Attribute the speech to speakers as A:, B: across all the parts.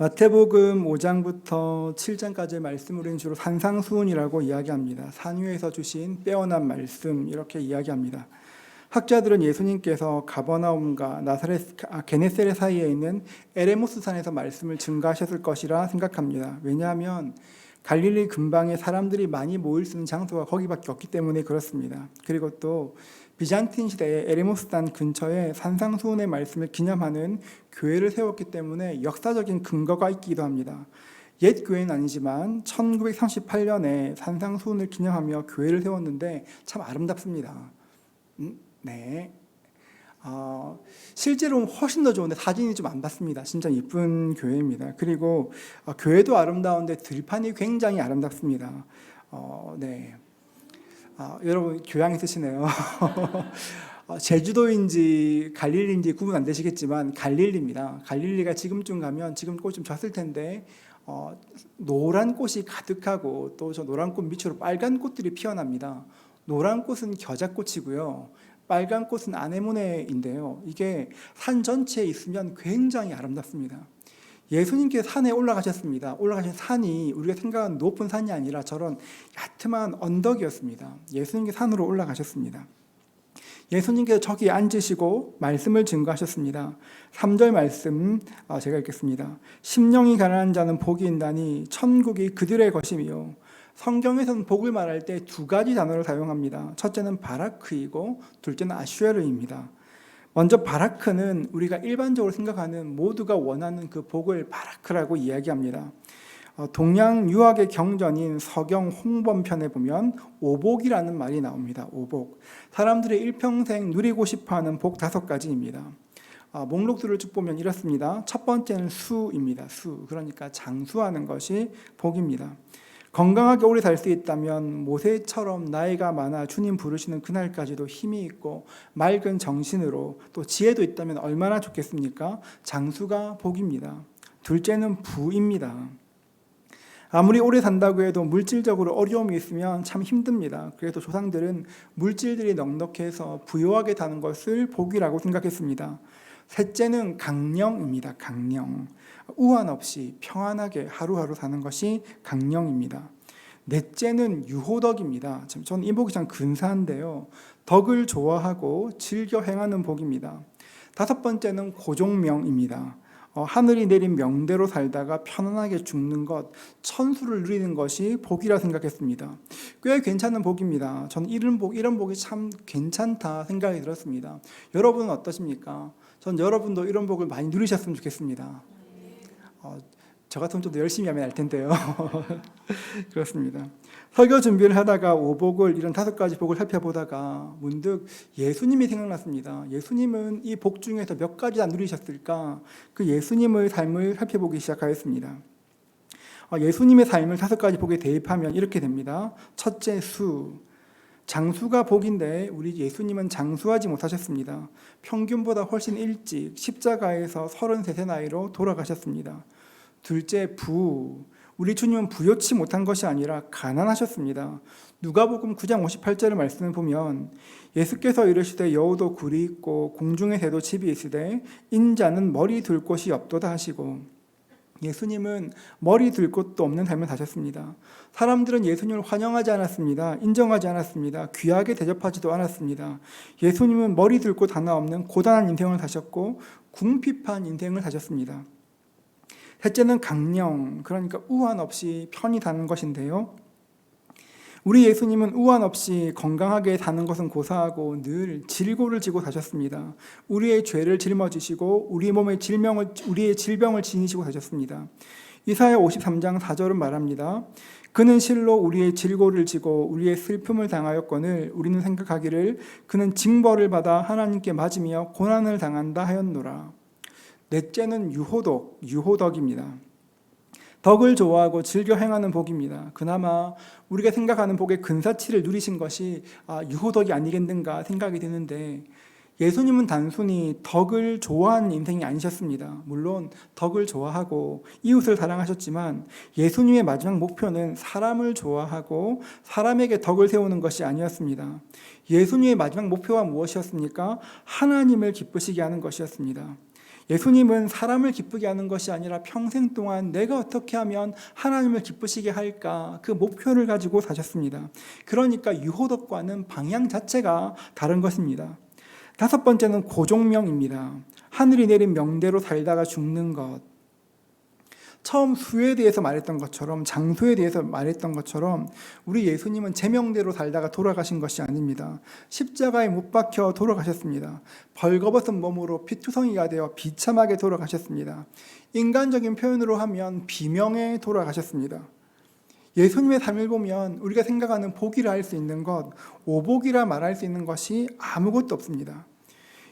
A: 마태복음 5장부터 7장까지의 말씀을 우리는 주로 산상수훈이라고 이야기합니다. 산 위에서 주신 빼어난 말씀 이렇게 이야기합니다. 학자들은 예수님께서 가버나움과 게네사렛 사이에 있는 에레모스 산에서 말씀을 증거하셨을 것이라 생각합니다. 왜냐하면 갈릴리 근방에 사람들이 많이 모일 수 있는 장소가 거기밖에 없기 때문에 그렇습니다. 그리고 또 비잔틴 시대에 에레모스 산 근처에 산상수훈의 말씀을 기념하는 교회를 세웠기 때문에 역사적인 근거가 있기도 합니다. 옛 교회는 아니지만 1938년에 산상수훈을 기념하며 교회를 세웠는데 참 아름답습니다. 네. 실제로는 훨씬 더 좋은데 사진이 좀 안 봤습니다. 진짜 이쁜 교회입니다. 그리고 교회도 아름다운데 들판이 굉장히 아름답습니다. 네. 여러분 교양 있으시네요. 제주도인지 갈릴리인지 구분 안 되시겠지만 갈릴리입니다. 갈릴리가 지금쯤 가면 지금 꽃 좀 졌을 텐데 노란 꽃이 가득하고 또 저 노란 꽃 밑으로 빨간 꽃들이 피어납니다. 노란 꽃은 겨자꽃이고요. 빨간 꽃은 아네모네인데요. 이게 산 전체에 있으면 굉장히 아름답습니다. 예수님께서 산에 올라가셨습니다. 올라가신 산이 우리가 생각하는 높은 산이 아니라 저런 야트만 언덕이었습니다. 예수님께서 산으로 올라가셨습니다. 예수님께서 저기 앉으시고 말씀을 증거하셨습니다. 3절 말씀 제가 읽겠습니다. 심령이 가난한 자는 복이 있나니 천국이 그들의 것이며. 성경에서는 복을 말할 때 두 가지 단어를 사용합니다. 첫째는 바라크이고 둘째는 아슈에르입니다. 먼저 바라크는 우리가 일반적으로 생각하는 모두가 원하는 그 복을 바라크라고 이야기합니다. 동양 유학의 경전인 서경 홍범편에 보면 오복이라는 말이 나옵니다. 오복. 사람들이 일평생 누리고 싶어하는 복 5가지입니다. 목록들을 쭉 보면 이렇습니다. 첫 번째는 수입니다. 수. 그러니까 장수하는 것이 복입니다. 건강하게 오래 살 수 있다면 모세처럼 나이가 많아 주님 부르시는 그날까지도 힘이 있고 맑은 정신으로 또 지혜도 있다면 얼마나 좋겠습니까? 장수가 복입니다. 둘째는 부입니다. 아무리 오래 산다고 해도 물질적으로 어려움이 있으면 참 힘듭니다. 그래서 조상들은 물질들이 넉넉해서 부유하게 사는 것을 복이라고 생각했습니다. 셋째는 강령입니다. 강령. 우환 없이 평안하게 하루하루 사는 것이 강령입니다. 넷째는 유호덕입니다. 저는 이 복이 참 근사한데요. 덕을 좋아하고 즐겨 행하는 복입니다. 5번째는 고종명입니다. 하늘이 내린 명대로 살다가 편안하게 죽는 것, 천수를 누리는 것이 복이라 생각했습니다. 꽤 괜찮은 복입니다. 저는 이런 복이 참 괜찮다 생각이 들었습니다. 여러분은 어떠십니까? 전 여러분도 이런 복을 많이 누리셨으면 좋겠습니다. 저 같으면 좀 더 열심히 하면 알 텐데요. 그렇습니다. 설교 준비를 하다가 오복을 이런 5가지 복을 살펴보다가 문득 예수님이 생각났습니다. 예수님은 이 복 중에서 몇 가지 다 누리셨을까? 그 예수님의 삶을 살펴보기 시작하였습니다. 예수님의 삶을 5가지 복에 대입하면 이렇게 됩니다. 첫째 수. 장수가 복인데 우리 예수님은 장수하지 못하셨습니다. 평균보다 훨씬 일찍 십자가에서 33세 나이로 돌아가셨습니다. 둘째 부. 우리 주님은 부요치 못한 것이 아니라 가난하셨습니다. 누가복음 9장 58절의 말씀을 보면 예수께서 이르시되 여우도 굴이 있고 공중의 새도 집이 있으되 인자는 머리 둘 곳이 없도다 하시고, 예수님은 머리 둘 곳도 없는 삶을 사셨습니다. 사람들은 예수님을 환영하지 않았습니다. 인정하지 않았습니다. 귀하게 대접하지도 않았습니다. 예수님은 머리 둘 곳 하나 없는 고단한 인생을 사셨고 궁핍한 인생을 사셨습니다. 셋째는 강령, 그러니까 우환 없이 편히 사는 것인데요. 우리 예수님은 우환 없이 건강하게 사는 것은 고사하고 늘 질고를 지고 사셨습니다. 우리의 죄를 짊어지시고 우리의 질병을 지니시고 사셨습니다. 이사야 53장 4절은 말합니다. 그는 실로 우리의 질고를 지고 우리의 슬픔을 당하였거늘 우리는 생각하기를 그는 징벌을 받아 하나님께 맞으며 고난을 당한다 하였노라. 넷째는 유호덕입니다. 덕을 좋아하고 즐겨 행하는 복입니다. 그나마 우리가 생각하는 복의 근사치를 누리신 것이 유호덕이 아니겠는가 생각이 드는데, 예수님은 단순히 덕을 좋아하는 인생이 아니셨습니다. 물론 덕을 좋아하고 이웃을 사랑하셨지만 예수님의 마지막 목표는 사람을 좋아하고 사람에게 덕을 세우는 것이 아니었습니다. 예수님의 마지막 목표가 무엇이었습니까? 하나님을 기쁘시게 하는 것이었습니다. 예수님은 사람을 기쁘게 하는 것이 아니라 평생 동안 내가 어떻게 하면 하나님을 기쁘시게 할까 그 목표를 가지고 사셨습니다. 그러니까 유호덕과는 방향 자체가 다른 것입니다. 다섯 번째는 고종명입니다. 하늘이 내린 명대로 살다가 죽는 것. 처음 수에 대해서 말했던 것처럼, 장소에 대해서 말했던 것처럼 우리 예수님은 제 명대로 살다가 돌아가신 것이 아닙니다. 십자가에 못 박혀 돌아가셨습니다. 벌거벗은 몸으로 피투성이가 되어 비참하게 돌아가셨습니다. 인간적인 표현으로 하면 비명에 돌아가셨습니다. 예수님의 삶을 보면 우리가 생각하는 복이라 할 수 있는 것, 오복이라 말할 수 있는 것이 아무것도 없습니다.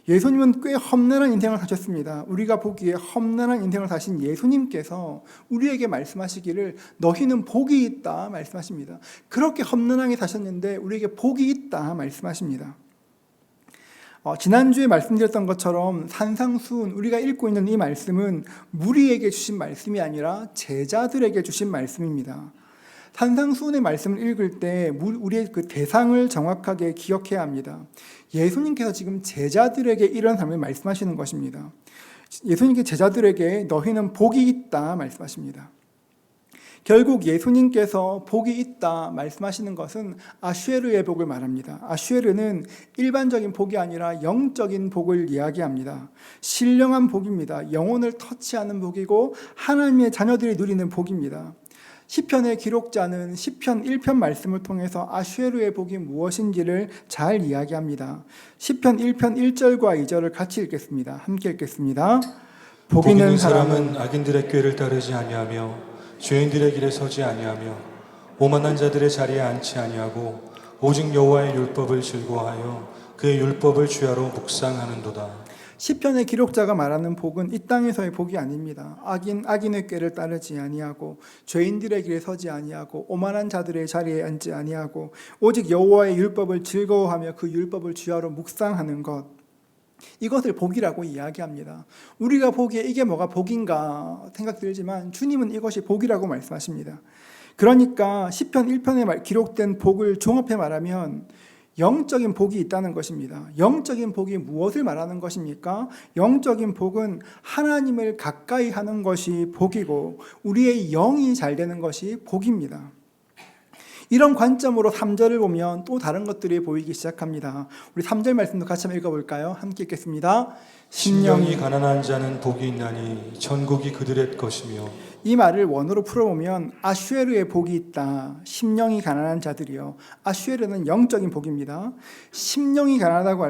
A: 예수님은 꽤 험난한 인생을 사셨습니다. 우리가 보기에 험난한 인생을 사신 예수님께서 우리에게 말씀하시기를 너희는 복이 있다 말씀하십니다. 그렇게 험난하게 사셨는데 우리에게 복이 있다 말씀하십니다. 지난주에 말씀드렸던 것처럼 산상수훈, 우리가 읽고 있는 이 말씀은 무리에게 주신 말씀이 아니라 제자들에게 주신 말씀입니다. 산상수훈의 말씀을 읽을 때 우리의 그 대상을 정확하게 기억해야 합니다. 예수님께서 지금 제자들에게 이런 삶을 말씀하시는 것입니다. 예수님께 제자들에게 너희는 복이 있다 말씀하십니다. 결국 예수님께서 복이 있다 말씀하시는 것은 아슈에르의 복을 말합니다. 아슈에르는 일반적인 복이 아니라 영적인 복을 이야기합니다. 신령한 복입니다. 영혼을 터치하는 복이고 하나님의 자녀들이 누리는 복입니다. 시편의 기록자는 시편 1편 말씀을 통해서 아슈에르의 복이 무엇인지를 잘 이야기합니다. 시편 1편 1절과 2절을 같이 읽겠습니다. 함께 읽겠습니다.
B: 복 있는 사람은 악인들의 꾀를 따르지 아니하며 죄인들의 길에 서지 아니하며 오만한 자들의 자리에 앉지 아니하고 오직 여호와의 율법을 즐거워하여 그의 율법을 주야로 묵상하는도다.
A: 시편의 기록자가 말하는 복은 이 땅에서의 복이 아닙니다. 악인의 꾀를 따르지 아니하고 죄인들의 길에 서지 아니하고 오만한 자들의 자리에 앉지 아니하고 오직 여호와의 율법을 즐거워하며 그 율법을 주야로 묵상하는 것, 이것을 복이라고 이야기합니다. 우리가 보기에 이게 뭐가 복인가 생각들지만 주님은 이것이 복이라고 말씀하십니다. 그러니까 시편 1편에 기록된 복을 종합해 말하면 영적인 복이 있다는 것입니다. 영적인 복이 무엇을 말하는 것입니까? 영적인 복은 하나님을 가까이 하는 것이 복이고 우리의 영이 잘 되는 것이 복입니다. 이런 관점으로 3절을 보면 또 다른 것들이 보이기 시작합니다. 우리 3절 말씀도 같이 한번 읽어볼까요? 함께 읽겠습니다.
B: 심령이 가난한 자는 복이 있나니 천국이 그들의 것이며.
A: 이 말을 원어로 풀어보면 아슈에르의 복이 있다. 심령이 가난한 자들이요. 아슈에르는 영적인 복입니다. 심령이 가난하다고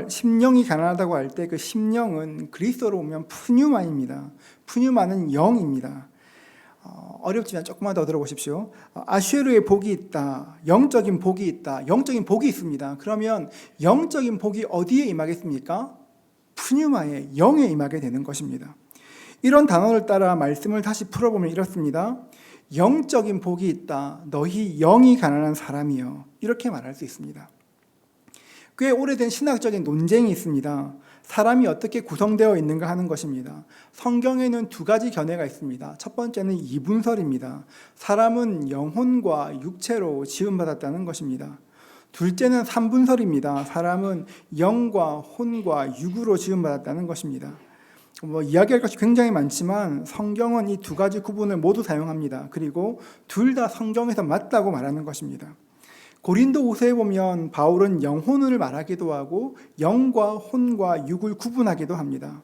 A: 할 때 그 심령은 그리스어로 보면 푸뉴마입니다. 푸뉴마는 영입니다. 어렵지만 조금만 더 들어보십시오. 아슈에르의 복이 있다. 영적인 복이 있다. 영적인 복이 있습니다. 그러면 영적인 복이 어디에 임하겠습니까? 푸뉴마의 영에 임하게 되는 것입니다. 이런 단어를 따라 말씀을 다시 풀어보면 이렇습니다. 영적인 복이 있다. 너희 영이 가난한 사람이여. 이렇게 말할 수 있습니다. 꽤 오래된 신학적인 논쟁이 있습니다. 사람이 어떻게 구성되어 있는가 하는 것입니다. 성경에는 두 가지 견해가 있습니다. 첫 번째는 이분설입니다. 사람은 영혼과 육체로 지음받았다는 것입니다. 둘째는 삼분설입니다. 사람은 영과 혼과 육으로 지음받았다는 것입니다. 이야기할 것이 굉장히 많지만 성경은 이 두 가지 구분을 모두 사용합니다. 그리고 둘 다 성경에서 맞다고 말하는 것입니다. 고린도후서에 보면 바울은 영혼을 말하기도 하고 영과 혼과 육을 구분하기도 합니다.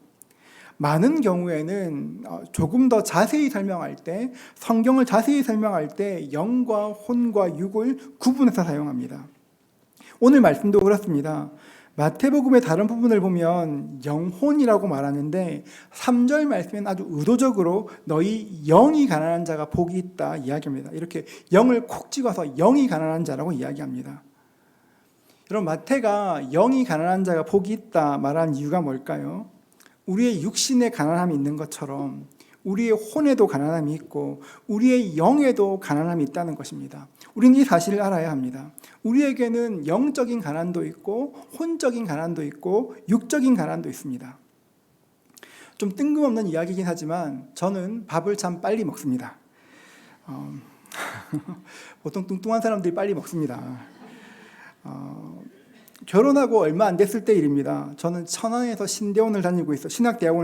A: 많은 경우에는 조금 더 자세히 설명할 때, 성경을 자세히 설명할 때 영과 혼과 육을 구분해서 사용합니다. 오늘 말씀도 그렇습니다. 마태복음의 다른 부분을 보면 영혼이라고 말하는데 3절 말씀엔 아주 의도적으로 너희 영이 가난한 자가 복이 있다 이야기합니다. 이렇게 영을 콕 찍어서 영이 가난한 자라고 이야기합니다. 여러분, 마태가 영이 가난한 자가 복이 있다 말한 이유가 뭘까요? 우리의 육신에 가난함이 있는 것처럼 우리의 혼에도 가난함이 있고 우리의 영에도 가난함이 있다는 것입니다. 우리는 이 사실을 알아야 합니다. 우리에게는 영적인 가난도 있고 혼적인 가난도 있고 육적인 가난도 있습니다. 좀 뜬금없는 이야기이긴 하지만 저는 밥을 참 빨리 먹습니다. 보통 뚱뚱한 사람들이 빨리 먹습니다. 결혼하고 얼마 안 됐을 때 일입니다. 저는 천안에서 신학대학원을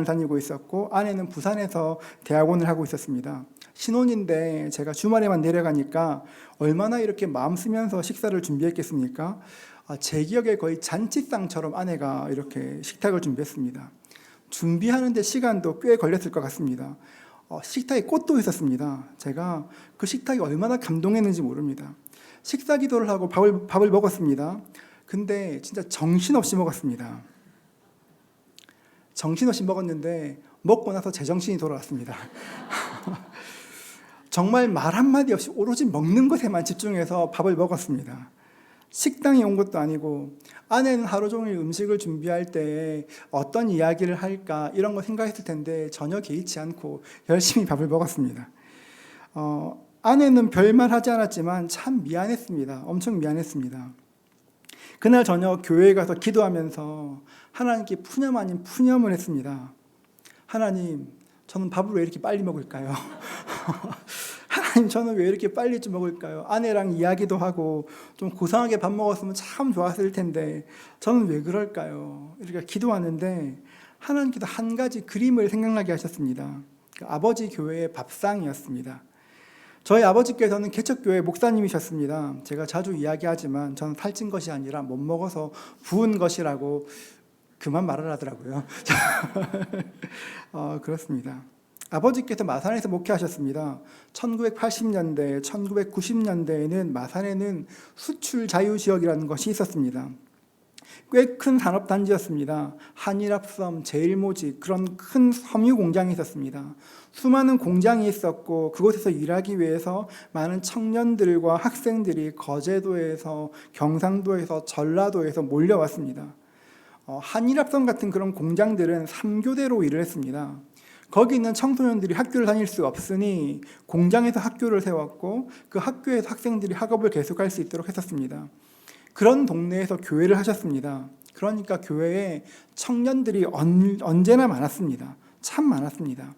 A: 다니고 있었고 아내는 부산에서 대학원을 하고 있었습니다. 신혼인데 제가 주말에만 내려가니까 얼마나 이렇게 마음 쓰면서 식사를 준비했겠습니까? 제 기억에 거의 잔치상처럼 아내가 이렇게 식탁을 준비했습니다. 준비하는데 시간도 꽤 걸렸을 것 같습니다. 식탁에 꽃도 있었습니다. 제가 그 식탁이 얼마나 감동했는지 모릅니다. 식사 기도를 하고 밥을 먹었습니다. 근데 진짜 정신없이 먹었습니다. 정신없이 먹었는데 먹고 나서 제정신이 돌아왔습니다. 정말 말 한마디 없이 오로지 먹는 것에만 집중해서 밥을 먹었습니다. 식당에 온 것도 아니고 아내는 하루 종일 음식을 준비할 때 어떤 이야기를 할까 이런 거 생각했을 텐데 전혀 개의치 않고 열심히 밥을 먹었습니다. 아내는 별말 하지 않았지만 참 미안했습니다. 엄청 미안했습니다. 그날 저녁 교회에 가서 기도하면서 하나님께 푸념 아닌 푸념을 했습니다. 하나님, 저는 밥을 왜 이렇게 빨리 먹을까요? 하나님, 저는 왜 이렇게 빨리 좀 먹을까요? 아내랑 이야기도 하고 좀 고상하게 밥 먹었으면 참 좋았을 텐데 저는 왜 그럴까요? 이렇게 기도하는데 하나님께서 한 가지 그림을 생각나게 하셨습니다. 아버지 교회의 밥상이었습니다. 저희 아버지께서는 개척교회 목사님이셨습니다. 제가 자주 이야기하지만 저는 살찐 것이 아니라 못 먹어서 부은 것이라고 그만 말을 하더라고요. 그렇습니다. 아버지께서 마산에서 목회하셨습니다. 1980년대, 1990년대에는 마산에는 수출 자유지역이라는 것이 있었습니다. 꽤 큰 산업단지였습니다. 한일합섬, 제일모직 그런 큰 섬유 공장이 있었습니다. 수많은 공장이 있었고 그곳에서 일하기 위해서 많은 청년들과 학생들이 거제도에서 경상도에서 전라도에서 몰려왔습니다. 한일합섬 같은 그런 공장들은 3교대로 일을 했습니다. 거기 있는 청소년들이 학교를 다닐 수 없으니 공장에서 학교를 세웠고 그 학교에서 학생들이 학업을 계속할 수 있도록 했었습니다. 그런 동네에서 교회를 하셨습니다. 그러니까 교회에 청년들이 언제나 많았습니다. 참 많았습니다.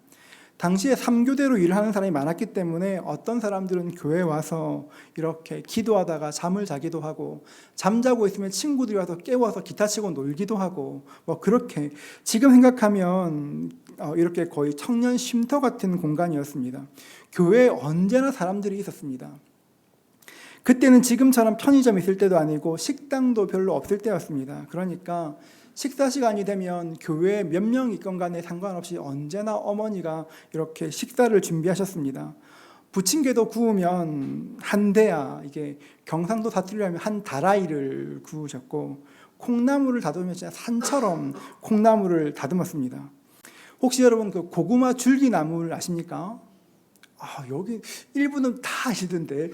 A: 당시에 3교대로 일을 하는 사람이 많았기 때문에 어떤 사람들은 교회에 와서 이렇게 기도하다가 잠을 자기도 하고 잠자고 있으면 친구들이 와서 깨워서 기타 치고 놀기도 하고 뭐 그렇게 지금 생각하면 이렇게 거의 청년 쉼터 같은 공간이었습니다. 교회에 언제나 사람들이 있었습니다. 그때는 지금처럼 편의점 있을 때도 아니고 식당도 별로 없을 때였습니다. 그러니까 식사 시간이 되면 교회에 몇 명 있건 간에 상관없이 언제나 어머니가 이렇게 식사를 준비하셨습니다. 부침개도 구우면 한 대야, 이게 경상도 사투리로 하면 한 다라이를 구우셨고 콩나물을 다듬으면 진짜 산처럼 콩나물을 다듬었습니다. 혹시 여러분 그 고구마 줄기나물 아십니까? 여기 일부는 다 아시던데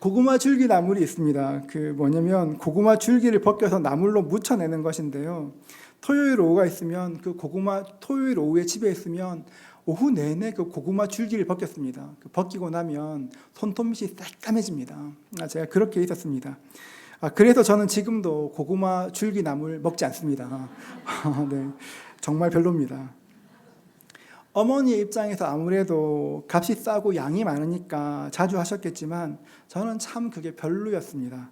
A: 고구마 줄기 나물이 있습니다. 그 뭐냐면 고구마 줄기를 벗겨서 나물로 묻혀내는 것인데요. 토요일 오후가 있으면 토요일 오후에 집에 있으면 오후 내내 그 고구마 줄기를 벗겼습니다. 벗기고 나면 손톱밑이 새까매집니다. 제가 그렇게 있었습니다. 그래서 저는 지금도 고구마 줄기 나물 먹지 않습니다. 네, 정말 별로입니다. 어머니의 입장에서 아무래도 값이 싸고 양이 많으니까 자주 하셨겠지만 저는 참 그게 별로였습니다.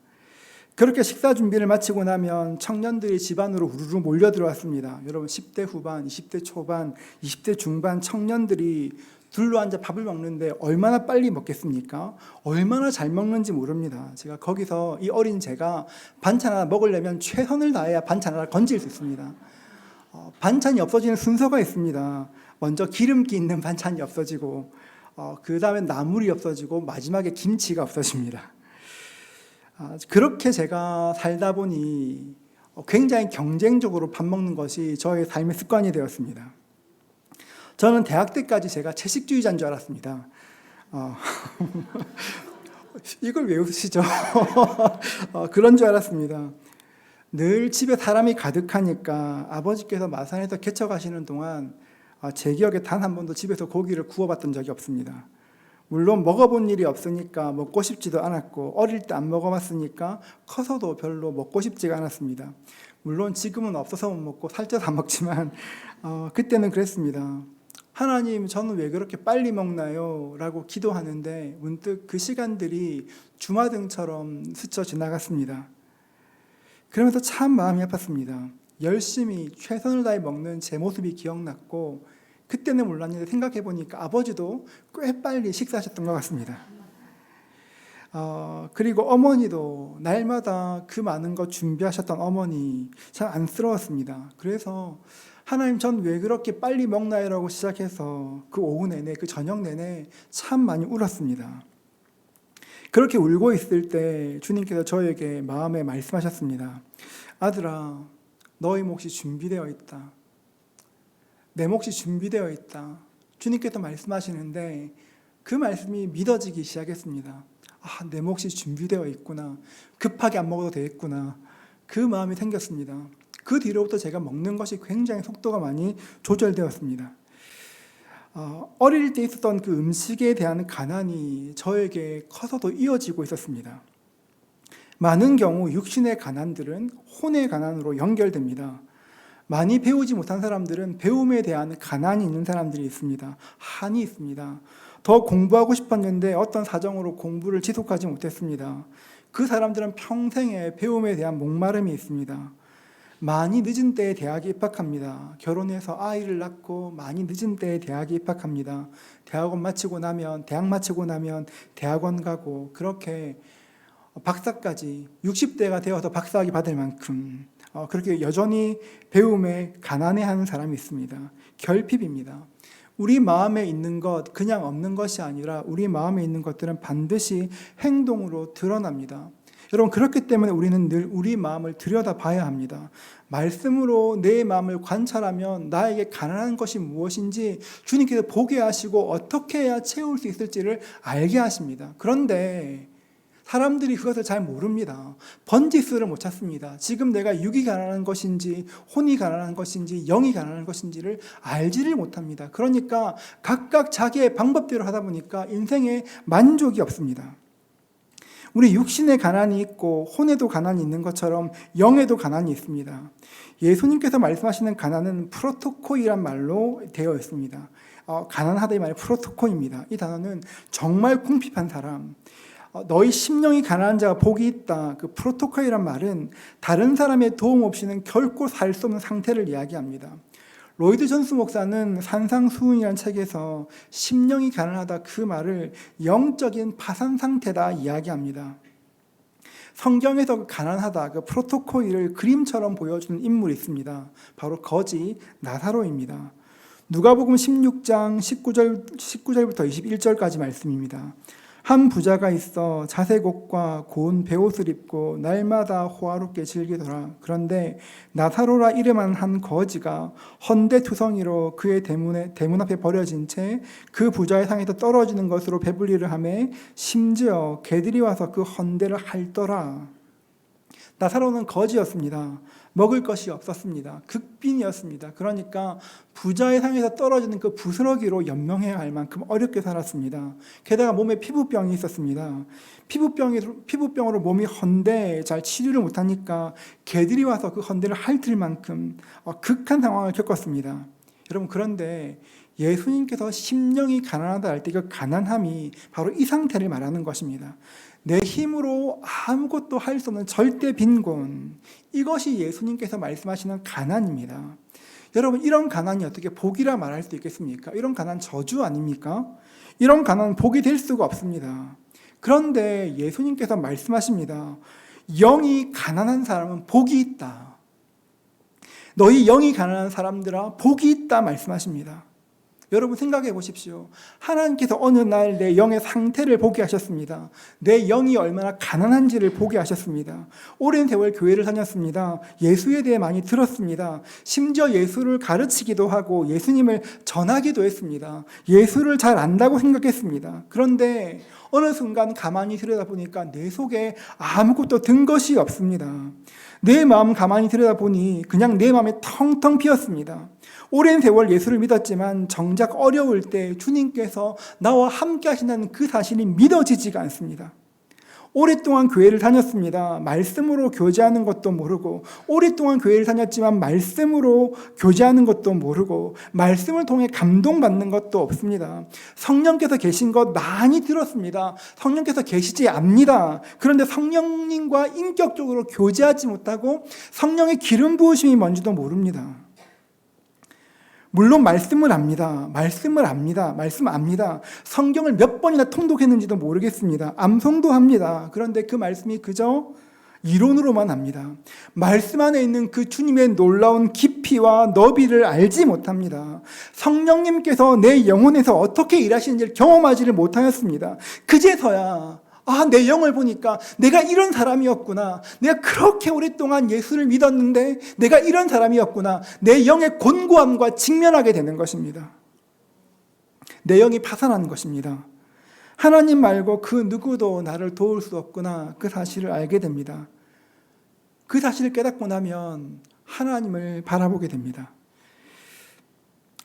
A: 그렇게 식사 준비를 마치고 나면 청년들이 집 안으로 우르르 몰려 들어왔습니다. 여러분 10대 후반, 20대 초반, 20대 중반 청년들이 둘러앉아 밥을 먹는데 얼마나 빨리 먹겠습니까? 얼마나 잘 먹는지 모릅니다. 제가 거기서 이 어린 제가 반찬 하나 먹으려면 최선을 다해야 반찬 하나 건질 수 있습니다. 반찬이 없어지는 순서가 있습니다. 먼저 기름기 있는 반찬이 없어지고 그 다음에 나물이 없어지고 마지막에 김치가 없어집니다. 그렇게 제가 살다 보니 굉장히 경쟁적으로 밥 먹는 것이 저의 삶의 습관이 되었습니다. 저는 대학 때까지 제가 채식주의자인 줄 알았습니다. 이걸 왜 웃으시죠? 그런 줄 알았습니다. 늘 집에 사람이 가득하니까 아버지께서 마산에서 개척하시는 동안 제 기억에 단 한 번도 집에서 고기를 구워봤던 적이 없습니다. 물론 먹어본 일이 없으니까 먹고 싶지도 않았고 어릴 때 안 먹어봤으니까 커서도 별로 먹고 싶지가 않았습니다. 물론 지금은 없어서 못 먹고 살쪄서 안 먹지만 그때는 그랬습니다. 하나님, 저는 왜 그렇게 빨리 먹나요? 라고 기도하는데 문득 그 시간들이 주마등처럼 스쳐 지나갔습니다. 그러면서 참 마음이 아팠습니다. 열심히 최선을 다해 먹는 제 모습이 기억났고 그때는 몰랐는데 생각해보니까 아버지도 꽤 빨리 식사하셨던 것 같습니다. 그리고 어머니도 날마다 그 많은 것 준비하셨던 어머니 참 안쓰러웠습니다. 그래서 하나님 전 왜 그렇게 빨리 먹나요? 라고 시작해서 그 오후 내내 그 저녁 내내 참 많이 울었습니다. 그렇게 울고 있을 때 주님께서 저에게 마음에 말씀하셨습니다. 아들아, 너의 몫이 준비되어 있다. 내 몫이 준비되어 있다. 주님께서 말씀하시는데 그 말씀이 믿어지기 시작했습니다. 아, 내 몫이 준비되어 있구나. 급하게 안 먹어도 되겠구나. 그 마음이 생겼습니다. 그 뒤로부터 제가 먹는 것이 굉장히 속도가 많이 조절되었습니다. 어릴 때 있었던 그 음식에 대한 가난이 저에게 커서도 이어지고 있었습니다. 많은 경우 육신의 가난들은 혼의 가난으로 연결됩니다. 많이 배우지 못한 사람들은 배움에 대한 가난이 있는 사람들이 있습니다. 한이 있습니다. 더 공부하고 싶었는데 어떤 사정으로 공부를 지속하지 못했습니다. 그 사람들은 평생에 배움에 대한 목마름이 있습니다. 많이 늦은 때에 대학에 입학합니다. 결혼해서 아이를 낳고 많이 늦은 때에 대학에 입학합니다. 대학 마치고 나면 대학원 가고 그렇게 박사까지 60대가 되어서 박사학위 받을 만큼 그렇게 여전히 배움에 가난해하는 사람이 있습니다. 결핍입니다. 우리 마음에 있는 것 그냥 없는 것이 아니라 우리 마음에 있는 것들은 반드시 행동으로 드러납니다. 여러분, 그렇기 때문에 우리는 늘 우리 마음을 들여다봐야 합니다. 말씀으로 내 마음을 관찰하면 나에게 가난한 것이 무엇인지 주님께서 보게 하시고 어떻게 해야 채울 수 있을지를 알게 하십니다. 그런데 사람들이 그것을 잘 모릅니다. 번지수를 못 찾습니다. 지금 내가 육이 가난한 것인지 혼이 가난한 것인지 영이 가난한 것인지를 알지를 못합니다. 그러니까 각각 자기의 방법대로 하다 보니까 인생에 만족이 없습니다. 우리 육신에 가난이 있고 혼에도 가난이 있는 것처럼 영에도 가난이 있습니다. 예수님께서 말씀하시는 가난은 프로토코이란 말로 되어 있습니다. 가난하다 이 말이 프로토코입니다. 이 단어는 정말 궁핍한 사람, 너희 심령이 가난한 자가 복이 있다. 그 프로토코이란 말은 다른 사람의 도움 없이는 결코 살 수 없는 상태를 이야기합니다. 로이드 존스 목사는 산상수훈이라는 책에서 심령이 가난하다 그 말을 영적인 파산 상태다 이야기합니다. 성경에서 가난하다 그 프로토코이를 그림처럼 보여주는 인물이 있습니다. 바로 거지 나사로입니다. 누가복음 16장 19절부터 21절까지 말씀입니다. 한 부자가 있어 자색 옷과 고운 베옷을 입고 날마다 호화롭게 즐기더라. 그런데 나사로라 이름한 한 거지가 헌데투성이로 그의 대문 앞에 버려진 채 그 부자의 상에서 떨어지는 것으로 배불리를 하매 심지어 개들이 와서 그 헌데를 핥더라. 나사로는 거지였습니다. 먹을 것이 없었습니다. 극빈이었습니다. 그러니까 부자의 상에서 떨어지는 그 부스러기로 연명해야 할 만큼 어렵게 살았습니다. 게다가 몸에 피부병이 있었습니다. 피부병으로 몸이 헌데 잘 치료를 못하니까 개들이 와서 그 헌데를 핥을 만큼 극한 상황을 겪었습니다. 여러분, 그런데 예수님께서 심령이 가난하다 할 때 그 가난함이 바로 이 상태를 말하는 것입니다. 내 힘으로 아무것도 할 수 없는 절대 빈곤, 이것이 예수님께서 말씀하시는 가난입니다. 여러분, 이런 가난이 어떻게 복이라 말할 수 있겠습니까? 이런 가난 저주 아닙니까? 이런 가난은 복이 될 수가 없습니다. 그런데 예수님께서 말씀하십니다. 영이 가난한 사람은 복이 있다. 너희 영이 가난한 사람들아 복이 있다 말씀하십니다. 여러분, 생각해 보십시오. 하나님께서 어느 날 내 영의 상태를 보게 하셨습니다. 내 영이 얼마나 가난한지를 보게 하셨습니다. 오랜 세월 교회를 다녔습니다. 예수에 대해 많이 들었습니다. 심지어 예수를 가르치기도 하고 예수님을 전하기도 했습니다. 예수를 잘 안다고 생각했습니다. 그런데 어느 순간 가만히 들여다보니까 내 속에 아무것도 든 것이 없습니다. 내 마음 가만히 들여다보니 그냥 내 마음이 텅텅 비었습니다. 오랜 세월 예수를 믿었지만 정작 어려울 때 주님께서 나와 함께 하신다는 그 사실이 믿어지지가 않습니다. 오랫동안 교회를 다녔습니다. 말씀으로 교제하는 것도 모르고, 오랫동안 교회를 다녔지만 말씀으로 교제하는 것도 모르고, 말씀을 통해 감동받는 것도 없습니다. 성령께서 계신 것 많이 들었습니다. 성령께서 계시지 압니다. 그런데 성령님과 인격적으로 교제하지 못하고 성령의 기름 부으심이 뭔지도 모릅니다. 물론 말씀을 압니다. 말씀 압니다. 성경을 몇 번이나 통독했는지도 모르겠습니다. 암송도 합니다. 그런데 그 말씀이 그저 이론으로만 합니다. 말씀 안에 있는 그 주님의 놀라운 깊이와 너비를 알지 못합니다. 성령님께서 내 영혼에서 어떻게 일하시는지를 경험하지를 못하였습니다. 그제서야 내 영을 보니까 내가 이런 사람이었구나. 내가 그렇게 오랫동안 예수를 믿었는데 내가 이런 사람이었구나. 내 영의 곤고함과 직면하게 되는 것입니다. 내 영이 파산한 것입니다. 하나님 말고 그 누구도 나를 도울 수 없구나. 그 사실을 알게 됩니다. 그 사실을 깨닫고 나면 하나님을 바라보게 됩니다.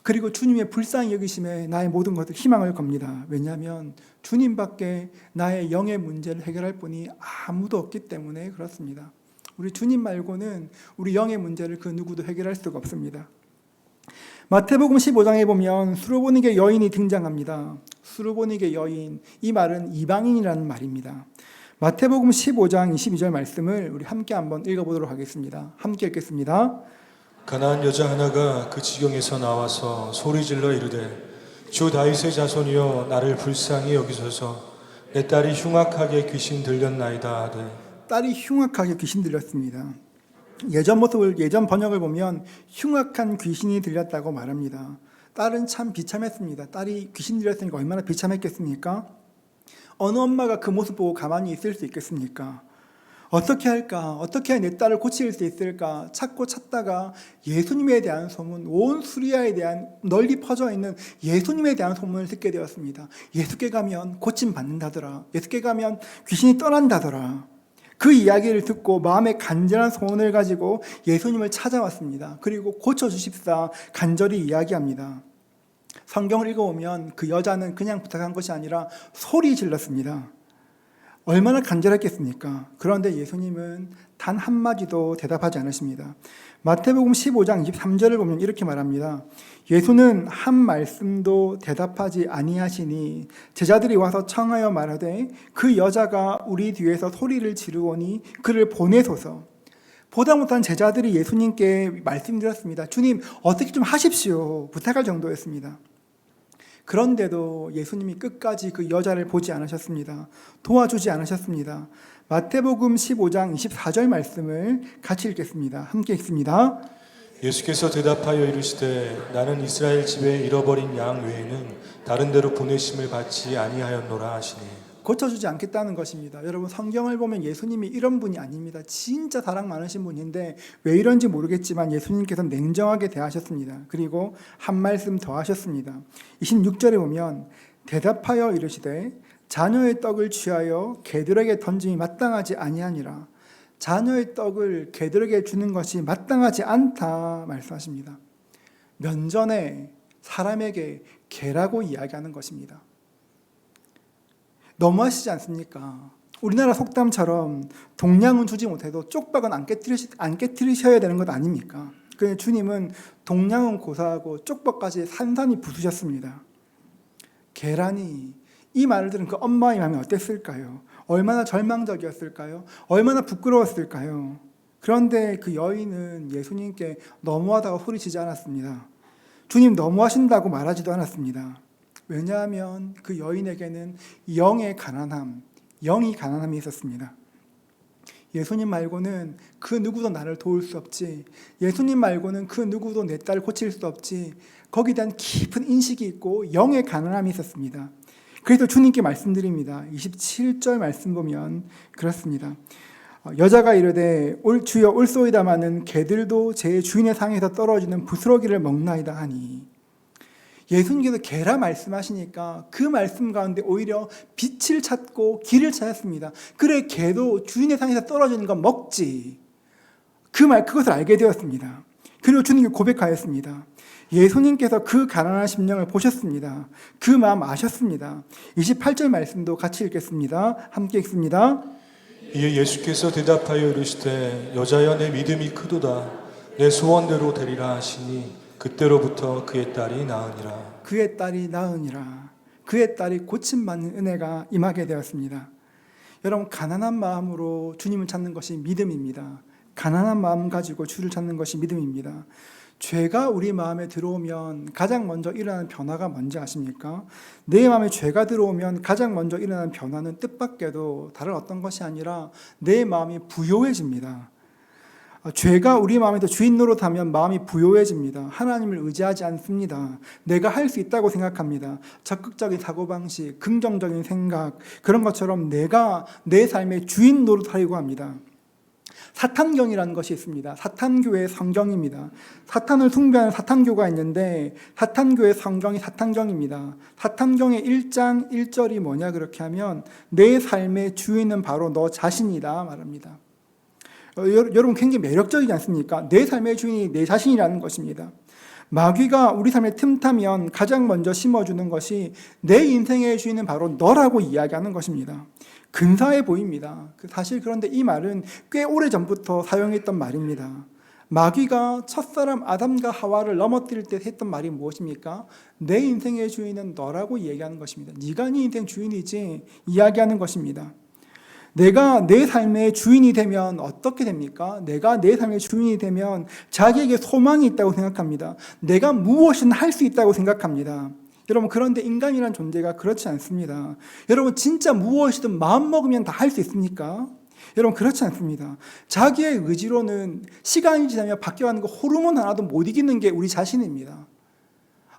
A: 그리고 주님의 불쌍히 여기심에 나의 모든 것을 희망을 겁니다. 왜냐하면 주님밖에 나의 영의 문제를 해결할 분이 아무도 없기 때문에 그렇습니다. 우리 주님 말고는 우리 영의 문제를 그 누구도 해결할 수가 없습니다. 마태복음 15장에 보면 수르보니게 여인이 등장합니다. 수르보니게 여인, 이 말은 이방인이라는 말입니다. 마태복음 15장 22절 말씀을 우리 함께 한번 읽어보도록 하겠습니다. 함께 읽겠습니다.
B: 가나안 여자 하나가 그 지경에서 나와서 소리질러 이르되 주 다윗의 자손이여 나를 불쌍히 여기소서 내 딸이 흉악하게 귀신 들렸나이다 하되.
A: 딸이 흉악하게 귀신 들렸습니다. 예전 번역을 보면 흉악한 귀신이 들렸다고 말합니다. 딸은 참 비참했습니다. 딸이 귀신 들렸으니까 얼마나 비참했겠습니까? 어느 엄마가 그 모습 보고 가만히 있을 수 있겠습니까? 어떻게 할까? 어떻게 해야 내 딸을 고칠 수 있을까? 찾다가 예수님에 대한 소문, 온 수리아에 대한 널리 퍼져 있는 예수님에 대한 소문을 듣게 되었습니다. 예수께 가면 고침받는다더라. 예수께 가면 귀신이 떠난다더라. 그 이야기를 듣고 마음에 간절한 소원을 가지고 예수님을 찾아왔습니다. 그리고 고쳐주십사 간절히 이야기합니다. 성경을 읽어보면 그 여자는 그냥 부탁한 것이 아니라 소리 질렀습니다. 얼마나 간절했겠습니까? 그런데 예수님은 단 한마디도 대답하지 않으십니다. 마태복음 15장 23절을 보면 이렇게 말합니다. 예수는 한 말씀도 대답하지 아니하시니 제자들이 와서 청하여 말하되 그 여자가 우리 뒤에서 소리를 지르오니 그를 보내소서. 보다 못한 제자들이 예수님께 말씀드렸습니다. 주님, 어떻게 좀 하십시오. 부탁할 정도였습니다. 그런데도 예수님이 끝까지 그 여자를 보지 않으셨습니다. 도와주지 않으셨습니다. 마태복음 15장 24절 말씀을 같이 읽겠습니다. 함께 읽습니다.
B: 예수께서 대답하여 이르시되 나는 이스라엘 집에 잃어버린 양 외에는 다른 데로 보내심을 받지 아니하였노라 하시니.
A: 고쳐주지 않겠다는 것입니다. 여러분, 성경을 보면 예수님이 이런 분이 아닙니다. 진짜 사랑 많으신 분인데 왜 이런지 모르겠지만 예수님께서 냉정하게 대하셨습니다. 그리고 한 말씀 더 하셨습니다. 26절에 보면 대답하여 이르시되 자녀의 떡을 취하여 개들에게 던짐이 마땅하지 아니하니라. 자녀의 떡을 개들에게 주는 것이 마땅하지 않다 말씀하십니다. 면전에 사람에게 개라고 이야기하는 것입니다. 너무하시지 않습니까? 우리나라 속담처럼 동냥은 주지 못해도 쪽박은 안 깨뜨리셔야 되는 것 아닙니까? 그런데 주님은 동냥은 고사하고 쪽박까지 산산이 부수셨습니다. 계란이 이 말을 들은 그 엄마의 마음이 어땠을까요? 얼마나 절망적이었을까요? 얼마나 부끄러웠을까요? 그런데 그 여인은 예수님께 너무하다고 소리치지 않았습니다. 주님 너무하신다고 말하지도 않았습니다. 왜냐하면 그 여인에게는 영이 가난함이 있었습니다. 예수님 말고는 그 누구도 나를 도울 수 없지. 예수님 말고는 그 누구도 내 딸을 고칠 수 없지. 거기에 대한 깊은 인식이 있고 영의 가난함이 있었습니다. 그래서 주님께 말씀드립니다. 27절 말씀 보면 그렇습니다. 여자가 이르되 주여 올소이다마는 개들도 제 주인의 상에서 떨어지는 부스러기를 먹나이다 하니. 예수님께서 개라 말씀하시니까 그 말씀 가운데 오히려 빛을 찾고 길을 찾았습니다. 그래, 개도 주인의 상에서 떨어지는 건 먹지. 그것을 알게 되었습니다. 그리고 주님께 고백하였습니다. 예수님께서 그 가난한 심령을 보셨습니다. 그 마음 아셨습니다. 28절 말씀도 같이 읽겠습니다. 함께 읽습니다.
B: 이에 예수께서 대답하여 이르시되 여자여 내 믿음이 크도다 내 소원대로 되리라 하시니 그때로부터 그의 딸이 나으니라.
A: 그의 딸이 나으니라. 그의 딸이 고침받는 은혜가 임하게 되었습니다. 여러분, 가난한 마음으로 주님을 찾는 것이 믿음입니다. 가난한 마음 가지고 주를 찾는 것이 믿음입니다. 죄가 우리 마음에 들어오면 가장 먼저 일어나는 변화가 뭔지 아십니까? 내 마음에 죄가 들어오면 가장 먼저 일어나는 변화는 뜻밖에도 다른 어떤 것이 아니라 내 마음이 부요해집니다. 죄가 우리 마음에서 주인 노릇하면 마음이 부요해집니다. 하나님을 의지하지 않습니다. 내가 할 수 있다고 생각합니다. 적극적인 사고방식, 긍정적인 생각, 그런 것처럼 내가 내 삶의 주인 노릇하려고 합니다. 사탄경이라는 것이 있습니다. 사탄교의 성경입니다. 사탄을 숭배하는 사탄교가 있는데 사탄교의 성경이 사탄경입니다. 사탄경의 1장 1절이 뭐냐 그렇게 하면 내 삶의 주인은 바로 너 자신이다 말합니다. 여러분, 굉장히 매력적이지 않습니까? 내 삶의 주인이 내 자신이라는 것입니다. 마귀가 우리 삶에 틈타면 가장 먼저 심어주는 것이 내 인생의 주인은 바로 너라고 이야기하는 것입니다. 근사해 보입니다. 사실 그런데 이 말은 꽤 오래전부터 사용했던 말입니다. 마귀가 첫사람 아담과 하와를 넘어뜨릴 때 했던 말이 무엇입니까? 내 인생의 주인은 너라고 이야기하는 것입니다. 네가 네 인생 주인이지 이야기하는 것입니다. 내가 내 삶의 주인이 되면 어떻게 됩니까? 내가 내 삶의 주인이 되면 자기에게 소망이 있다고 생각합니다. 내가 무엇이든 할 수 있다고 생각합니다. 여러분, 그런데 인간이란 존재가 그렇지 않습니다. 여러분, 진짜 무엇이든 마음먹으면 다 할 수 있습니까? 여러분, 그렇지 않습니다. 자기의 의지로는 시간이 지나면 바뀌어가는 그 호르몬 하나도 못 이기는 게 우리 자신입니다.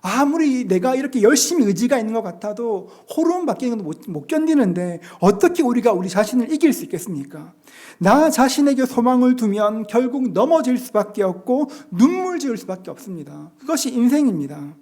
A: 아무리 내가 이렇게 열심히 의지가 있는 것 같아도 호르몬 바뀌는 것도 못 견디는데 어떻게 우리가 우리 자신을 이길 수 있겠습니까? 나 자신에게 소망을 두면 결국 넘어질 수밖에 없고 눈물 지을 수밖에 없습니다. 그것이 인생입니다.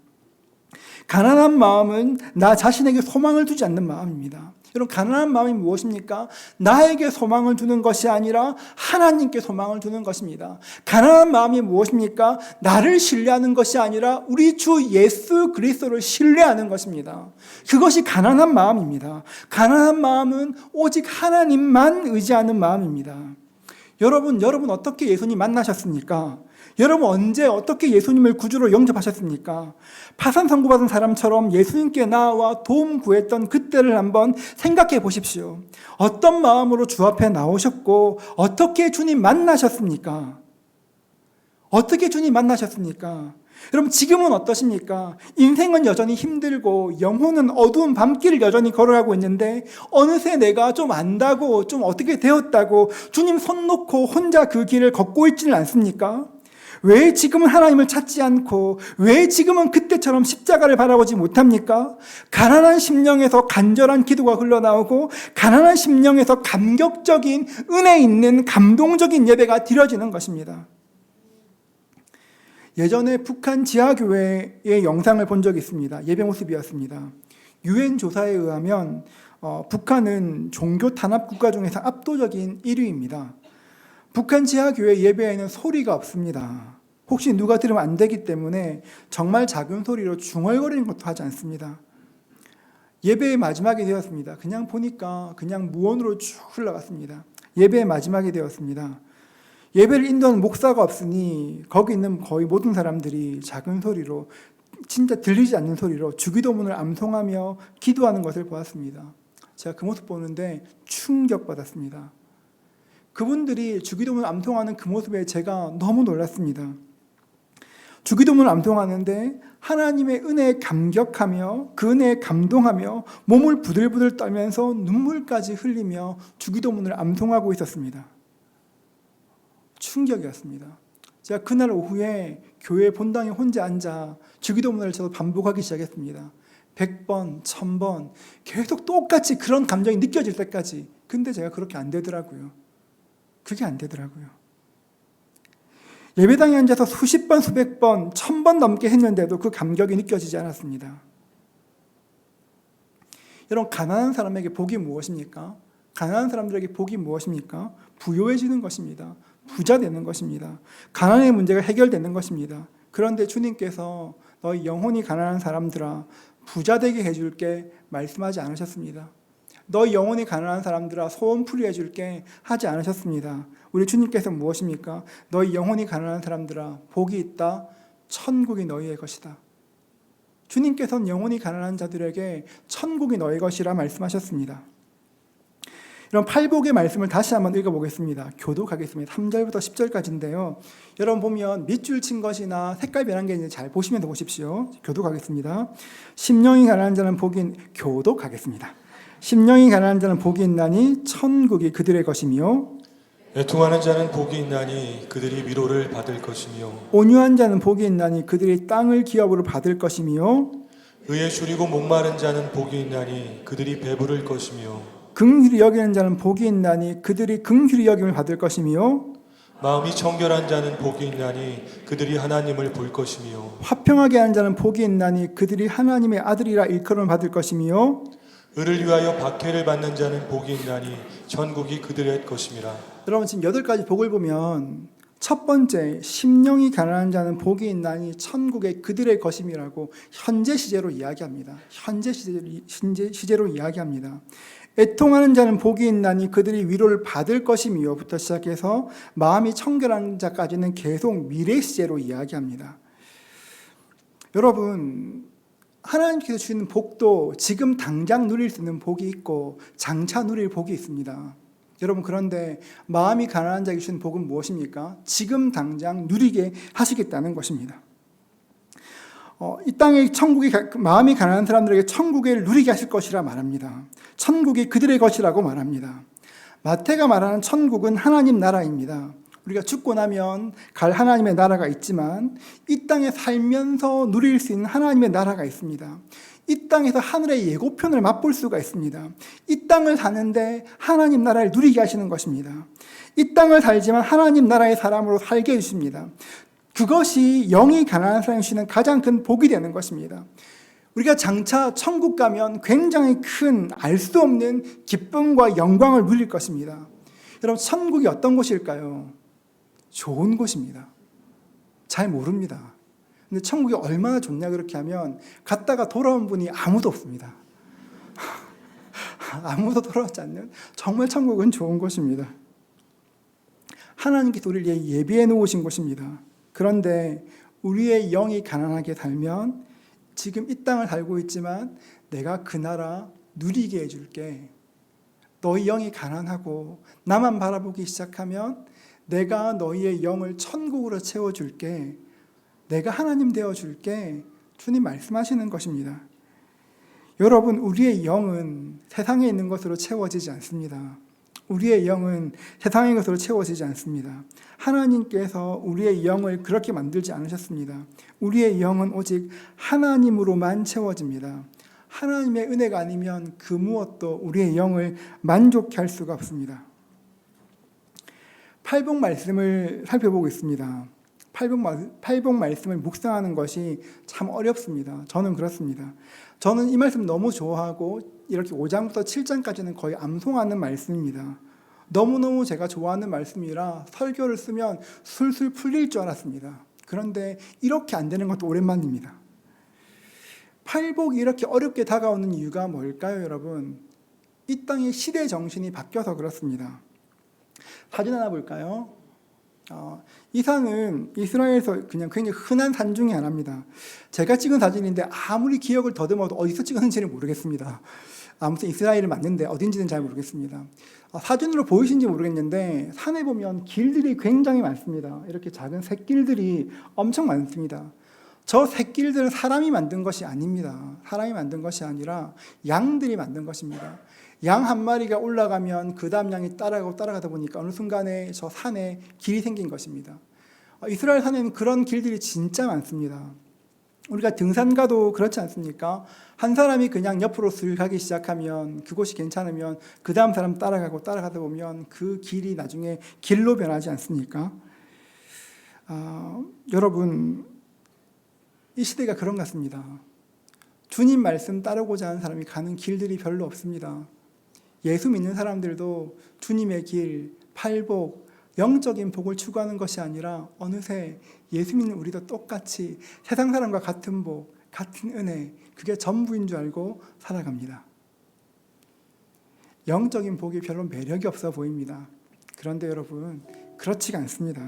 A: 가난한 마음은 나 자신에게 소망을 두지 않는 마음입니다. 여러분, 가난한 마음이 무엇입니까? 나에게 소망을 두는 것이 아니라 하나님께 소망을 두는 것입니다. 가난한 마음이 무엇입니까? 나를 신뢰하는 것이 아니라 우리 주 예수 그리스도를 신뢰하는 것입니다. 그것이 가난한 마음입니다. 가난한 마음은 오직 하나님만 의지하는 마음입니다. 여러분 어떻게 예수님 만나셨습니까? 여러분, 언제 어떻게 예수님을 구주로 영접하셨습니까? 파산 선고받은 사람처럼 예수님께 나와 도움 구했던 그때를 한번 생각해 보십시오. 어떤 마음으로 주 앞에 나오셨고 어떻게 주님 만나셨습니까? 어떻게 주님 만나셨습니까? 여러분, 지금은 어떠십니까? 인생은 여전히 힘들고 영혼은 어두운 밤길을 여전히 걸어가고 있는데 어느새 내가 좀 안다고 좀 어떻게 되었다고 주님 손 놓고 혼자 그 길을 걷고 있지는 않습니까? 왜 지금은 하나님을 찾지 않고 왜 지금은 그때처럼 십자가를 바라보지 못합니까? 가난한 심령에서 간절한 기도가 흘러나오고 가난한 심령에서 감격적인 은혜 있는 감동적인 예배가 드려지는 것입니다. 예전에 북한 지하교회의 영상을 본 적이 있습니다. 예배 모습이었습니다. UN 조사에 의하면 북한은 종교 탄압 국가 중에서 압도적인 1위입니다. 북한 지하교회 예배에는 소리가 없습니다. 혹시 누가 들으면 안 되기 때문에 정말 작은 소리로 중얼거리는 것도 하지 않습니다. 예배의 마지막이 되었습니다. 그냥 보니까 그냥 무언으로 쭉 흘러갔습니다. 예배의 마지막이 되었습니다. 예배를 인도하는 목사가 없으니 거기 있는 거의 모든 사람들이 작은 소리로, 진짜 들리지 않는 소리로 주기도문을 암송하며 기도하는 것을 보았습니다. 제가 그 모습 보는데 충격받았습니다. 그분들이 주기도문을 암송하는 그 모습에 제가 너무 놀랐습니다. 주기도문을 암송하는데 하나님의 은혜에 감격하며 그 은혜에 감동하며 몸을 부들부들 떨면서 눈물까지 흘리며 주기도문을 암송하고 있었습니다. 충격이었습니다. 제가 그날 오후에 교회 본당에 혼자 앉아 주기도문을 저도 반복하기 시작했습니다. 100번, 1000번 계속 똑같이 그런 감정이 느껴질 때까지. 근데 제가 그렇게 안 되더라고요. 그게 안 되더라고요. 예배당에 앉아서 수십 번, 수백 번, 1000번 넘게 했는데도 그 감격이 느껴지지 않았습니다. 여러분, 가난한 사람에게 복이 무엇입니까? 가난한 사람들에게 복이 무엇입니까? 부요해지는 것입니다. 부자 되는 것입니다. 가난의 문제가 해결되는 것입니다. 그런데 주님께서 너희 영혼이 가난한 사람들아 부자 되게 해줄게 말씀하지 않으셨습니다. 너희 영혼이 가난한 사람들아 소원풀이 해줄게 하지 않으셨습니다. 우리 주님께서 무엇입니까? 너희 영혼이 가난한 사람들아 복이 있다. 천국이 너희의 것이다. 주님께서는 영혼이 가난한 자들에게 천국이 너희 것이라 말씀하셨습니다. 이런 팔복의 말씀을 다시 한번 읽어보겠습니다. 교독하겠습니다. 3절부터 10절까지인데요. 여러분 보면 밑줄 친 것이나 색깔 변한 게 있는지 잘 보시면서 보십시오. 교독하겠습니다. 심령이 가난한 자는 복이 교독하겠습니다. 심령이 가난한 자는 복이 있나니 천국이 그들의 것이며
B: 애통하는 자는 복이 있나니 그들이 위로를 받을 것이며
A: 온유한 자는 복이 있나니 그들이 땅을 기업으로 받을 것이며
B: 의에 줄이고 목마른 자는 복이 있나니 그들이 배부를 것이며
A: 긍휼히 여기는 자는 복이 있나니 그들이 긍휼히 여김을 받을 것이며
B: 마음이 청결한 자는 복이 있나니 그들이 하나님을 볼 것이며
A: 화평하게 하는 자는 복이 있나니 그들이 하나님의 아들이라 일컬음을 받을 것이며
B: 의를 위하여 박해를 받는 자는 복이 있나니 천국이 그들의 것임이라.
A: 여러분 지금 8가지 복을 보면 첫 번째 심령이 가난한 자는 복이 있나니 천국의 그들의 것임이라고 현재 시제로 이야기합니다. 현재 시제로 이야기합니다. 애통하는 자는 복이 있나니 그들이 위로를 받을 것이며부터 시작해서 마음이 청결한 자까지는 계속 미래 시제로 이야기합니다. 여러분 하나님께서 주시는 복도 지금 당장 누릴 수 있는 복이 있고 장차 누릴 복이 있습니다. 여러분 그런데 마음이 가난한 자에게 주신 복은 무엇입니까? 지금 당장 누리게 하시겠다는 것입니다. 이 땅에 천국이 마음이 가난한 사람들에게 천국을 누리게 하실 것이라 말합니다. 천국이 그들의 것이라고 말합니다. 마태가 말하는 천국은 하나님 나라입니다. 우리가 죽고 나면 갈 하나님의 나라가 있지만 이 땅에 살면서 누릴 수 있는 하나님의 나라가 있습니다. 이 땅에서 하늘의 예고편을 맛볼 수가 있습니다. 이 땅을 사는데 하나님 나라를 누리게 하시는 것입니다. 이 땅을 살지만 하나님 나라의 사람으로 살게 해주십니다. 그것이 영이 가난한 사람이 주시는 가장 큰 복이 되는 것입니다. 우리가 장차 천국 가면 굉장히 큰 알 수 없는 기쁨과 영광을 누릴 것입니다. 여러분 천국이 어떤 곳일까요? 좋은 곳입니다. 잘 모릅니다. 근데 천국이 얼마나 좋냐 그렇게 하면 갔다가 돌아온 분이 아무도 없습니다. 아무도 돌아오지 않는 정말 천국은 좋은 곳입니다. 하나님께서 우리를 예비해 놓으신 곳입니다. 그런데 우리의 영이 가난하게 살면 지금 이 땅을 살고 있지만 내가 그 나라 누리게 해줄게. 너희 영이 가난하고 나만 바라보기 시작하면 내가 너희의 영을 천국으로 채워줄게. 내가 하나님 되어줄게. 주님 말씀하시는 것입니다. 여러분 우리의 영은 세상에 있는 것으로 채워지지 않습니다. 우리의 영은 세상의 것으로 채워지지 않습니다. 하나님께서 우리의 영을 그렇게 만들지 않으셨습니다. 우리의 영은 오직 하나님으로만 채워집니다. 하나님의 은혜가 아니면 그 무엇도 우리의 영을 만족케 할 수가 없습니다. 팔복 말씀을 살펴보고 있습니다. 팔복 말씀을 묵상하는 것이 참 어렵습니다. 저는 그렇습니다. 저는 이 말씀 너무 좋아하고 이렇게 5장부터 7장까지는 거의 암송하는 말씀입니다. 너무너무 제가 좋아하는 말씀이라 설교를 쓰면 술술 풀릴 줄 알았습니다. 그런데 이렇게 안 되는 것도 오랜만입니다. 팔복이 이렇게 어렵게 다가오는 이유가 뭘까요, 여러분? 이 땅의 시대 정신이 바뀌어서 그렇습니다. 사진 하나 볼까요? 이 산은 이스라엘에서 그냥 굉장히 흔한 산 중에 하나입니다. 제가 찍은 사진인데 아무리 기억을 더듬어도 어디서 찍었는지는 모르겠습니다. 아무튼 이스라엘을 맞는데 어딘지는 잘 모르겠습니다. 사진으로 보이신지 모르겠는데 산에 보면 길들이 굉장히 많습니다. 이렇게 작은 샛길들이 엄청 많습니다. 저 샛길들은 사람이 만든 것이 아닙니다. 사람이 만든 것이 아니라 양들이 만든 것입니다. 양 한 마리가 올라가면 그 다음 양이 따라가다 보니까 어느 순간에 저 산에 길이 생긴 것입니다. 이스라엘 산에는 그런 길들이 진짜 많습니다. 우리가 등산 가도 그렇지 않습니까? 한 사람이 그냥 옆으로 슬 가기 시작하면 그곳이 괜찮으면 그 다음 사람 따라가다 보면 그 길이 나중에 길로 변하지 않습니까? 여러분 이 시대가 그런 것 같습니다. 주님 말씀 따르고자 하는 사람이 가는 길들이 별로 없습니다. 예수 믿는 사람들도 주님의 길, 팔복, 영적인 복을 추구하는 것이 아니라 어느새 예수 믿는 우리도 똑같이 세상 사람과 같은 복, 같은 은혜, 그게 전부인 줄 알고 살아갑니다. 영적인 복이 별로 매력이 없어 보입니다. 그런데 여러분, 그렇지가 않습니다.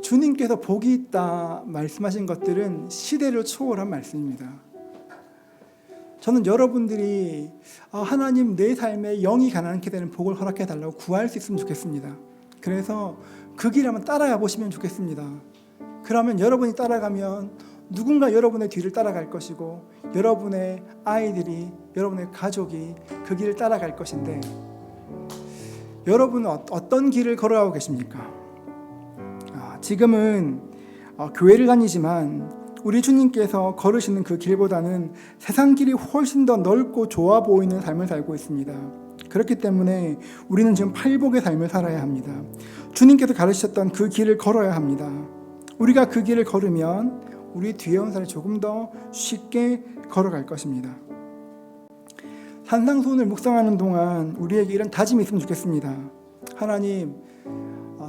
A: 주님께서 복이 있다 말씀하신 것들은 시대를 초월한 말씀입니다. 저는 여러분들이 하나님 내 삶에 영이 가난케 되는 복을 허락해 달라고 구할 수 있으면 좋겠습니다. 그래서 그 길 한번 따라가 보시면 좋겠습니다. 그러면 여러분이 따라가면 누군가 여러분의 뒤를 따라갈 것이고 여러분의 아이들이, 여러분의 가족이 그 길을 따라갈 것인데, 여러분은 어떤 길을 걸어가고 계십니까? 지금은 교회를 다니지만 우리 주님께서 걸으시는 그 길보다는 세상 길이 훨씬 더 넓고 좋아 보이는 삶을 살고 있습니다. 그렇기 때문에 우리는 지금 팔복의 삶을 살아야 합니다. 주님께서 가르치셨던 그 길을 걸어야 합니다. 우리가 그 길을 걸으면 우리 뒤에 온 사람이 조금 더 쉽게 걸어갈 것입니다. 산상수훈을 묵상하는 동안 우리에게 이런 다짐이 있으면 좋겠습니다. 하나님,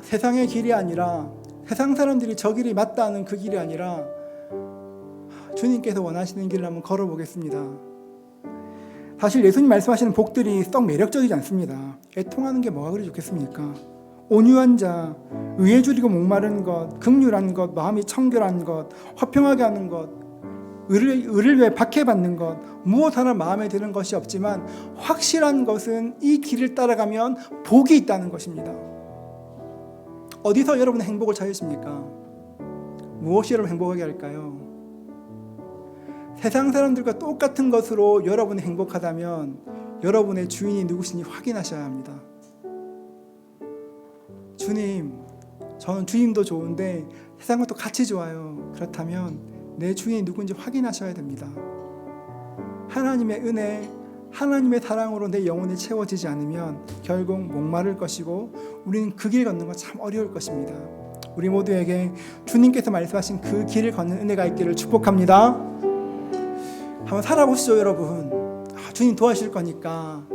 A: 세상의 길이 아니라, 세상 사람들이 저 길이 맞다는 그 길이 아니라 주님께서 원하시는 길을 한번 걸어보겠습니다. 사실 예수님 말씀하시는 복들이 썩 매력적이지 않습니다. 애통하는 게 뭐가 그리 좋겠습니까? 온유한 자, 의에 줄이고 목마른 것, 긍휼한 것, 마음이 청결한 것, 화평하게 하는 것, 의를 위해 박해받는 것, 무엇 하나 마음에 드는 것이 없지만 확실한 것은 이 길을 따라가면 복이 있다는 것입니다. 어디서 여러분의 행복을 찾으십니까? 무엇이 여러분 행복하게 할까요? 세상 사람들과 똑같은 것으로 여러분이 행복하다면 여러분의 주인이 누구신지 확인하셔야 합니다. 주님, 저는 주님도 좋은데 세상 것도 같이 좋아요. 그렇다면 내 주인이 누군지 확인하셔야 됩니다. 하나님의 은혜, 하나님의 사랑으로 내 영혼이 채워지지 않으면 결국 목마를 것이고 우리는 그 길 걷는 건 참 어려울 것입니다. 우리 모두에게 주님께서 말씀하신 그 길을 걷는 은혜가 있기를 축복합니다. 한번 살아보시죠, 여러분. 주님 도와주실 거니까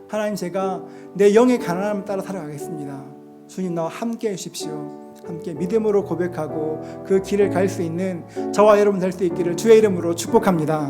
A: 하나님, 제가 내 영의 가난함을 따라 살아가겠습니다. 주님, 나와 함께 해주십시오. 함께 믿음으로 고백하고 그 길을 갈 수 있는 저와 여러분 될 수 있기를 주의 이름으로 축복합니다.